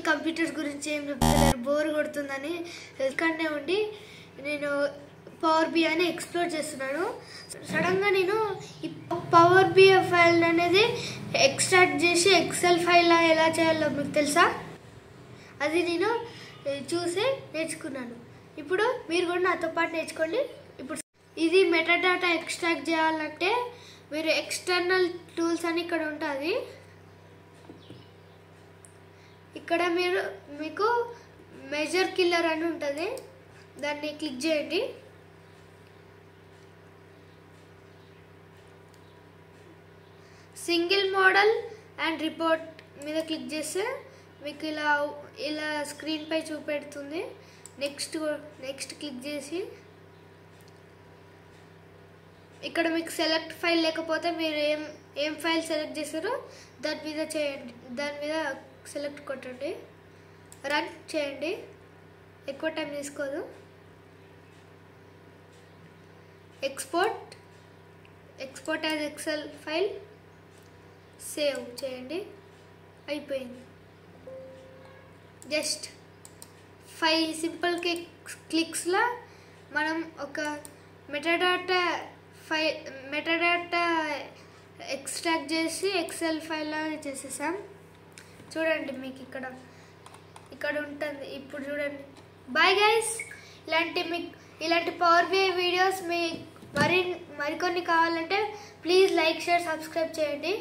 Computers గురించి ఏం చెప్తున్నారు బోర్ కొడుతుందని ఇక్కడనే ఉండి నేను పవర్ BI అని ఎక్స్ప్లోర్ చేస్తున్నాను. సడన్గా నేను ఈ పవర్ BI ఫైల్ అనేది ఎక్స్ట్రాక్ట్ చేసి ఎక్సెల్ ఫైల్ ఎలా చేయాలో మీకు తెలుసా? అది నేను చూసి నేర్చుకున్నాను. ఇప్పుడు మీరు కూడా నాతో పాటు నేర్చుకోండి. ఇప్పుడు ఇది మెటాడాటా ఎక్స్ట్రాక్ట్ చేయాలంటే మీరు ఎక్స్టర్నల్ టూల్స్ అని ఇక్కడ ఉంటుంది. ఇక్కడ మీకు మెజర్ కిల్లర్ అని ఉంటుంది, దాన్ని క్లిక్ చేయండి. సింగిల్ మోడల్ అండ్ రిపోర్ట్ మీద క్లిక్ చేస్తే మీకు ఇలా స్క్రీన్ పై చూపెడుతుంది. నెక్స్ట్ క్లిక్ చేసి ఇక్కడ మీకు సెలెక్ట్ ఫైల్ లేకపోతే మీరు ఏం ఫైల్ సెలెక్ట్ చేస్తారో దాని మీద చేయండి. దాని మీద సెలెక్ట్ కొట్టండి, రన్ చేయండి. ఎక్కువ టైం తీసుకోదు. Export as excel file save చేయండి. అయిపోయింది. జస్ట్ 5 సింపుల్ క్లిక్స్లో మనం ఒక మెటాడాటా ఎక్స్ట్రాక్ట్ చేసి ఎక్సెల్ ఫైల్ చేసేసాం. చూడండి మీకు ఇక్కడ ఉంటుంది. ఇప్పుడు చూడండి. Bye guys. ఇలాంటి పవర్ BI వీడియోస్ మరికొన్ని కావాలంటే ప్లీజ్ లైక్, షేర్, సబ్స్క్రైబ్ చేయండి.